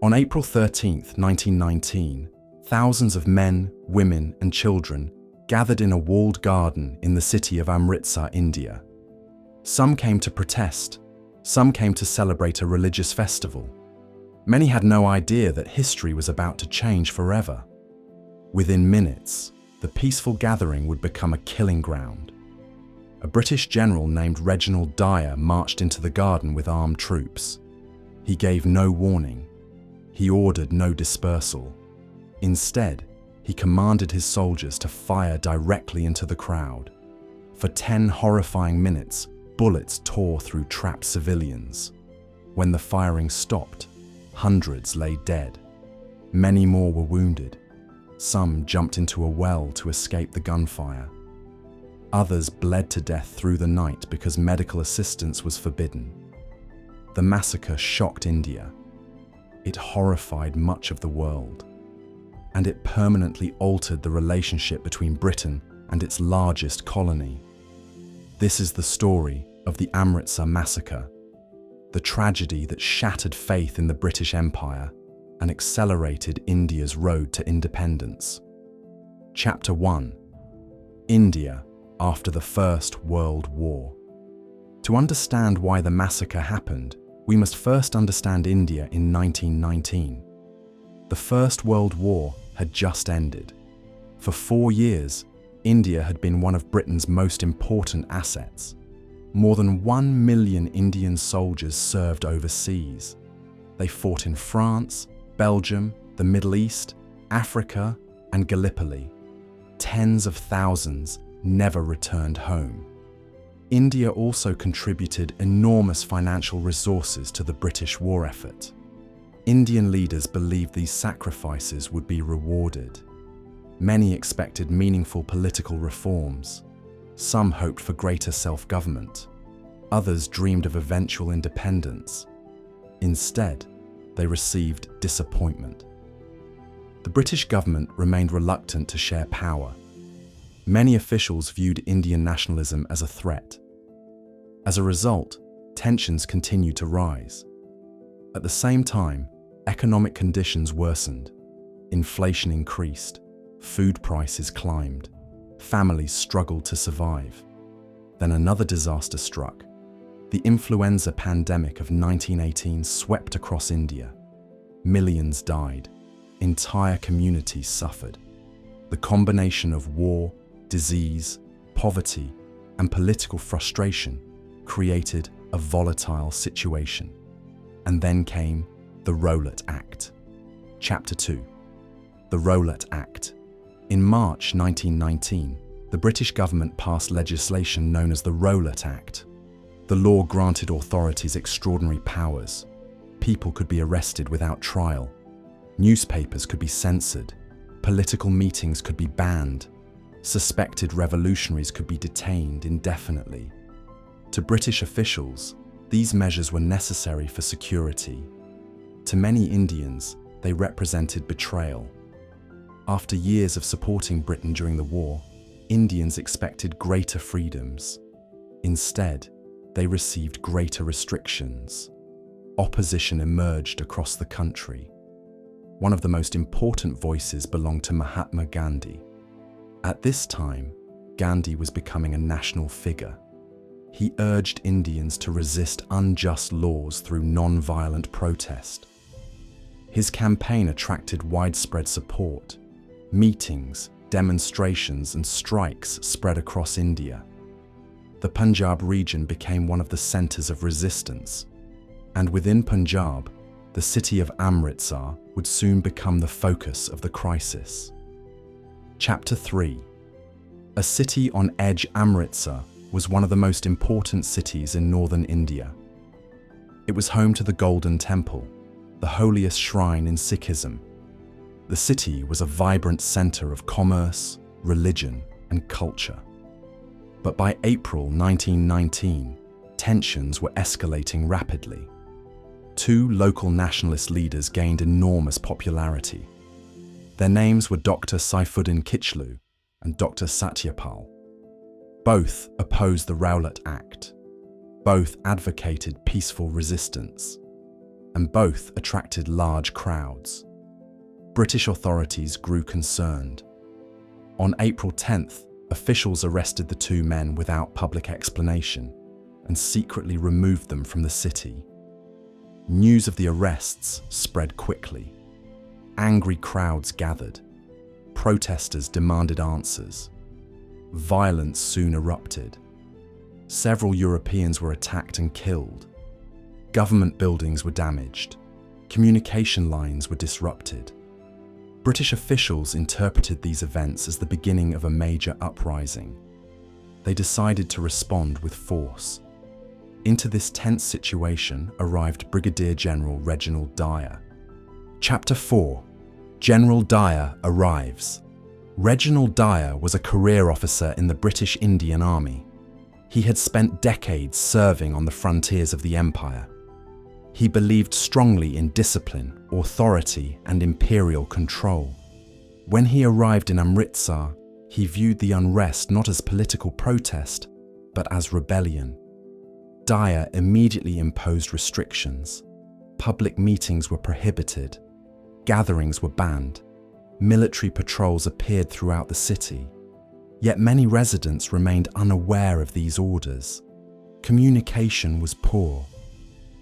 On April 13, 1919, thousands of men, women, and children gathered in a walled garden in the city of Amritsar, India. Some came to protest, some came to celebrate a religious festival. Many had no idea that history was about to change forever. Within minutes, the peaceful gathering would become a killing ground. A British general named Reginald Dyer marched into the garden with armed troops. He gave no warning. He ordered no dispersal. Instead, he commanded his soldiers to fire directly into the crowd. For 10 horrifying minutes, bullets tore through trapped civilians. When the firing stopped, hundreds lay dead. Many more were wounded. Some jumped into a well to escape the gunfire. Others bled to death through the night because medical assistance was forbidden. The massacre shocked India. It horrified much of the world. And it permanently altered the relationship between Britain and its largest colony. This is the story of the Amritsar Massacre, the tragedy that shattered faith in the British Empire and accelerated India's road to independence. Chapter 1: India after the First World War. To understand why the massacre happened, we must first understand India in 1919. The First World War had just ended. For 4 years, India had been one of Britain's most important assets. More than 1 million Indian soldiers served overseas. They fought in France, Belgium, the Middle East, Africa, and Gallipoli. Tens of thousands never returned home. India also contributed enormous financial resources to the British war effort. Indian leaders believed these sacrifices would be rewarded. Many expected meaningful political reforms. Some hoped for greater self-government. Others dreamed of eventual independence. Instead, they received disappointment. The British government remained reluctant to share power. Many officials viewed Indian nationalism as a threat. As a result, tensions continued to rise. At the same time, economic conditions worsened. Inflation increased. Food prices climbed. Families struggled to survive. Then another disaster struck. The influenza pandemic of 1918 swept across India. Millions died. Entire communities suffered. The combination of war, disease, poverty, and political frustration created a volatile situation. And then came the Rowlatt Act. Chapter 2: The Rowlatt Act. In March 1919, the British government passed legislation known as the Rowlatt Act. The law granted authorities extraordinary powers. People could be arrested without trial. Newspapers could be censored. Political meetings could be banned. Suspected revolutionaries could be detained indefinitely. To British officials, these measures were necessary for security. To many Indians, they represented betrayal. After years of supporting Britain during the war, Indians expected greater freedoms. Instead, they received greater restrictions. Opposition emerged across the country. One of the most important voices belonged to Mahatma Gandhi. At this time, Gandhi was becoming a national figure. He urged Indians to resist unjust laws through non-violent protest. His campaign attracted widespread support. Meetings, demonstrations, and strikes spread across India. The Punjab region became one of the centers of resistance. And within Punjab, the city of Amritsar would soon become the focus of the crisis. Chapter 3: A city on edge. Amritsar was one of the most important cities in northern India. It was home to the Golden Temple, the holiest shrine in Sikhism. The city was a vibrant center of commerce, religion, and culture. But by April 1919, tensions were escalating rapidly. Two local nationalist leaders gained enormous popularity. Their names were Dr. Saifuddin Kichlu and Dr. Satyapal. Both opposed the Rowlatt Act. Both advocated peaceful resistance. and both attracted large crowds. British authorities grew concerned. On April 10th, officials arrested the two men without public explanation and secretly removed them from the city. News of the arrests spread quickly. Angry crowds gathered. Protesters demanded answers. Violence soon erupted. Several Europeans were attacked and killed. Government buildings were damaged. Communication lines were disrupted. British officials interpreted these events as the beginning of a major uprising. They decided to respond with force. Into this tense situation arrived Brigadier General Reginald Dyer. Chapter 4. General Dyer arrives. Reginald Dyer was a career officer in the British Indian Army. He had spent decades serving on the frontiers of the Empire. He believed strongly in discipline, authority, and imperial control. When he arrived in Amritsar, he viewed the unrest not as political protest, but as rebellion. Dyer immediately imposed restrictions. Public meetings were prohibited. Gatherings were banned. Military patrols appeared throughout the city. Yet many residents remained unaware of these orders. Communication was poor.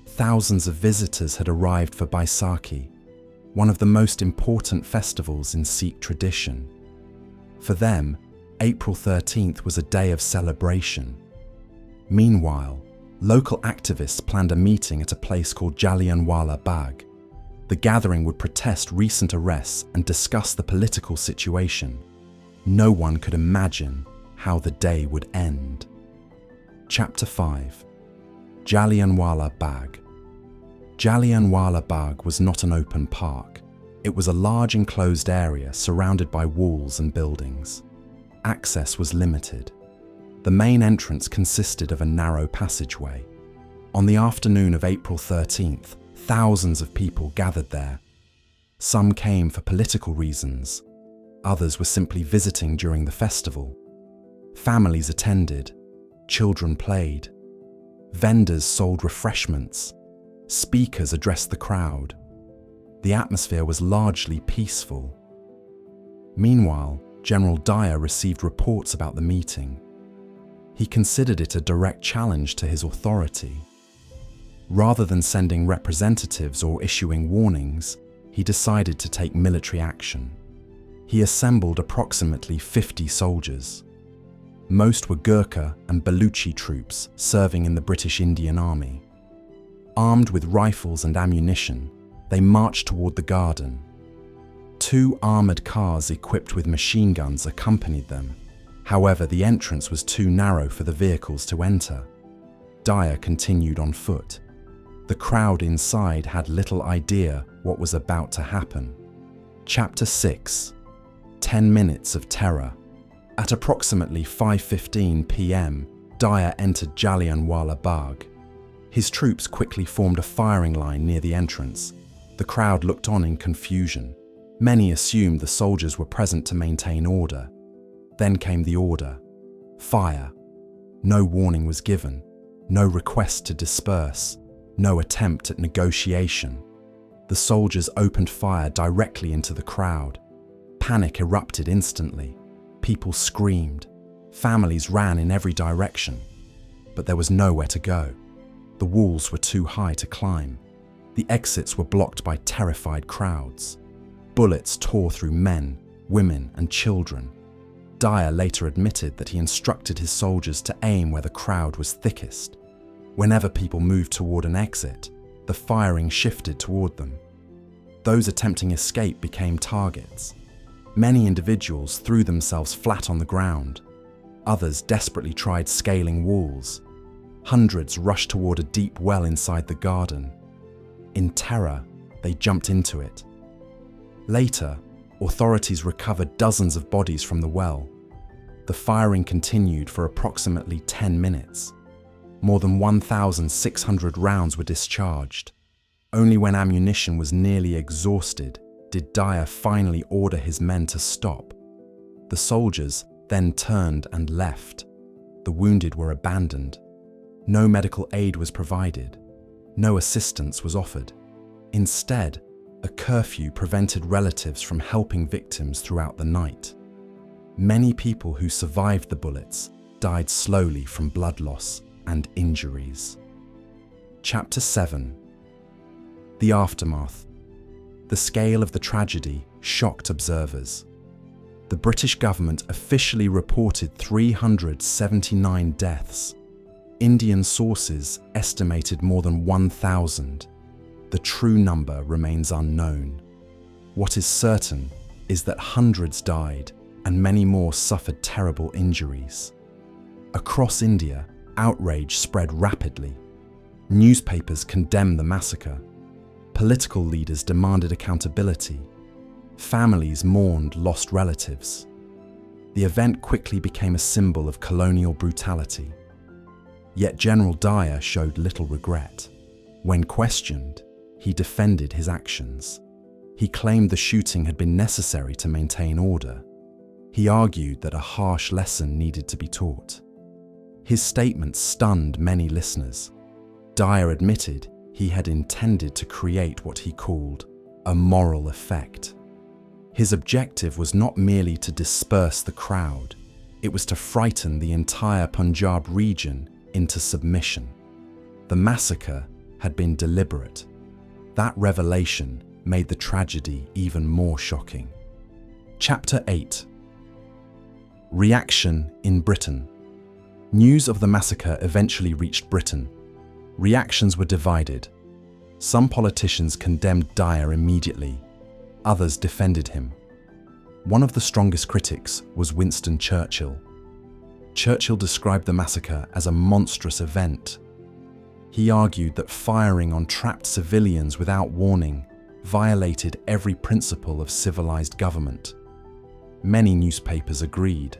Thousands of visitors had arrived for Baisakhi, one of the most important festivals in Sikh tradition. For them, April 13th was a day of celebration. Meanwhile, local activists planned a meeting at a place called Jallianwala Bagh. The gathering would protest recent arrests and discuss the political situation. No one could imagine how the day would end. Chapter 5. Jallianwala Bagh. Jallianwala Bagh was not an open park. It was a large enclosed area surrounded by walls and buildings. Access was limited. The main entrance consisted of a narrow passageway. On the afternoon of April 13th, thousands of people gathered there. Some came for political reasons. Others were simply visiting during the festival. Families attended. Children played. Vendors sold refreshments. Speakers addressed the crowd. The atmosphere was largely peaceful. Meanwhile, General Dyer received reports about the meeting. He considered it a direct challenge to his authority. Rather than sending representatives or issuing warnings, he decided to take military action. He assembled approximately 50 soldiers. Most were Gurkha and Baluchi troops serving in the British Indian Army. Armed with rifles and ammunition, they marched toward the garden. 2 armoured cars equipped with machine guns accompanied them. However, the entrance was too narrow for the vehicles to enter. Dyer continued on foot. The crowd inside had little idea what was about to happen. Chapter 6. 10 minutes of terror. At approximately 5:15 p.m., Dyer entered Jallianwala Bagh. His troops quickly formed a firing line near the entrance. The crowd looked on in confusion. Many assumed the soldiers were present to maintain order. Then came the order: fire. No warning was given, no request to disperse, no attempt at negotiation. The soldiers opened fire directly into the crowd. Panic erupted instantly. People screamed. Families ran in every direction. But there was nowhere to go. The walls were too high to climb. The exits were blocked by terrified crowds. Bullets tore through men, women, and children. Dyer later admitted that he instructed his soldiers to aim where the crowd was thickest. Whenever people moved toward an exit, the firing shifted toward them. Those attempting escape became targets. Many individuals threw themselves flat on the ground. Others desperately tried scaling walls. Hundreds rushed toward a deep well inside the garden. In terror, they jumped into it. Later, authorities recovered dozens of bodies from the well. The firing continued for approximately 10 minutes. More than 1,600 rounds were discharged. Only when ammunition was nearly exhausted did Dyer finally order his men to stop. The soldiers then turned and left. The wounded were abandoned. No medical aid was provided. No assistance was offered. Instead, a curfew prevented relatives from helping victims throughout the night. Many people who survived the bullets died slowly from blood loss and injuries. Chapter 7. The Aftermath. The scale of the tragedy shocked observers. The British government officially reported 379 deaths. Indian sources estimated more than 1,000. The true number remains unknown. What is certain is that hundreds died and many more suffered terrible injuries. Across India, outrage spread rapidly. Newspapers condemned the massacre. Political leaders demanded accountability. Families mourned lost relatives. The event quickly became a symbol of colonial brutality. Yet General Dyer showed little regret. When questioned, he defended his actions. He claimed the shooting had been necessary to maintain order. He argued that a harsh lesson needed to be taught. His statement stunned many listeners. Dyer admitted he had intended to create what he called a moral effect. His objective was not merely to disperse the crowd, it was to frighten the entire Punjab region into submission. The massacre had been deliberate. That revelation made the tragedy even more shocking. Chapter 8. Reaction in Britain. News of the massacre eventually reached Britain. Reactions were divided. Some politicians condemned Dyer immediately. Others defended him. One of the strongest critics was Winston Churchill. Churchill described the massacre as a monstrous event. He argued that firing on trapped civilians without warning violated every principle of civilized government. Many newspapers agreed.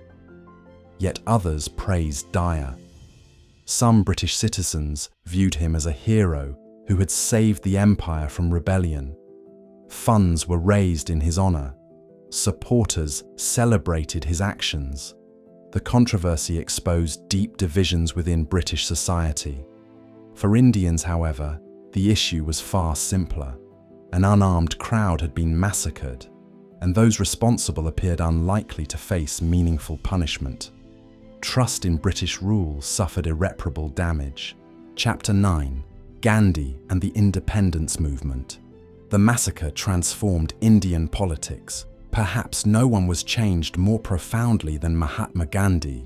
Yet others praised Dyer. Some British citizens viewed him as a hero who had saved the empire from rebellion. Funds were raised in his honor. Supporters celebrated his actions. The controversy exposed deep divisions within British society. For Indians, however, the issue was far simpler. An unarmed crowd had been massacred, and those responsible appeared unlikely to face meaningful punishment. Trust in British rule suffered irreparable damage. Chapter 9. Gandhi and the Independence Movement. The massacre transformed Indian politics. Perhaps no one was changed more profoundly than Mahatma Gandhi.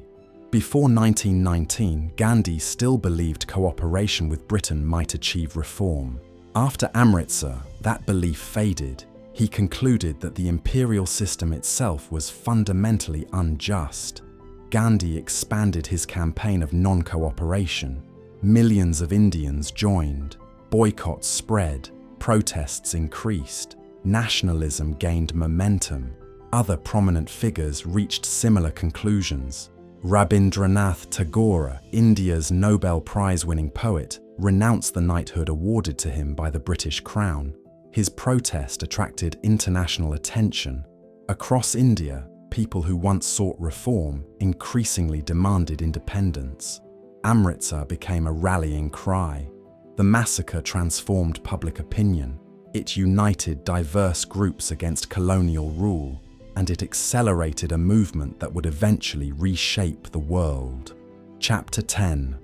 Before 1919, Gandhi still believed cooperation with Britain might achieve reform. After Amritsar, that belief faded. He concluded that the imperial system itself was fundamentally unjust. Gandhi expanded his campaign of non-cooperation. Millions of Indians joined. Boycotts spread. Protests increased. Nationalism gained momentum. Other prominent figures reached similar conclusions. Rabindranath Tagore, India's Nobel Prize-winning poet, renounced the knighthood awarded to him by the British Crown. His protest attracted international attention. Across India, people who once sought reform increasingly demanded independence. Amritsar became a rallying cry. The massacre transformed public opinion. It united diverse groups against colonial rule, and it accelerated a movement that would eventually reshape the world. Chapter 10.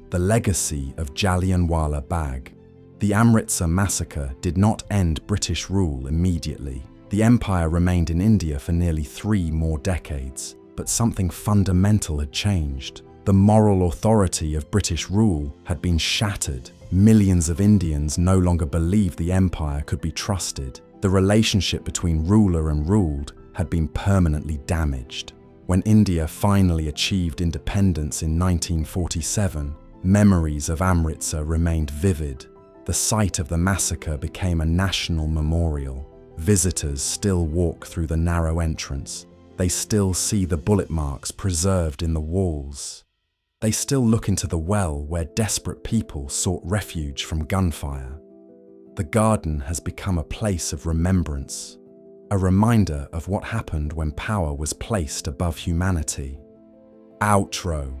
The Legacy of Jallianwala Bagh. The Amritsar Massacre did not end British rule immediately. The empire remained in India for nearly 3 more decades, but something fundamental had changed. The moral authority of British rule had been shattered. Millions of Indians no longer believed the empire could be trusted. The relationship between ruler and ruled had been permanently damaged. When India finally achieved independence in 1947, memories of Amritsar remained vivid. The site of the massacre became a national memorial. Visitors still walk through the narrow entrance. They still see the bullet marks preserved in the walls. They still look into the well where desperate people sought refuge from gunfire. The garden has become a place of remembrance, a reminder of what happened when power was placed above humanity. Outro.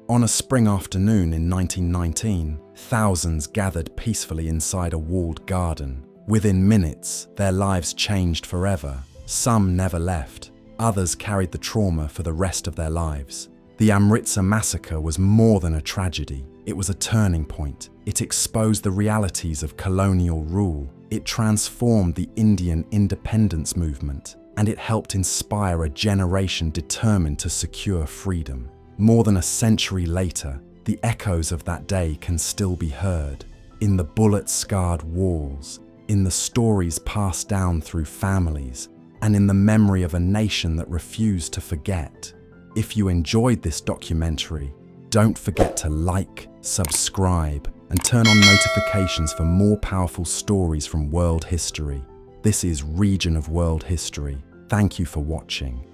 On a spring afternoon in 1919, thousands gathered peacefully inside a walled garden. Within minutes, their lives changed forever. Some never left. Others carried the trauma for the rest of their lives. The Amritsar Massacre was more than a tragedy. It was a turning point. It exposed the realities of colonial rule. It transformed the Indian independence movement, and it helped inspire a generation determined to secure freedom. More than a century later, the echoes of that day can still be heard. In the bullet-scarred walls, in the stories passed down through families, and in the memory of a nation that refused to forget. If you enjoyed this documentary, don't forget to like, subscribe, and turn on notifications for more powerful stories from world history. This is Region of World History. Thank you for watching.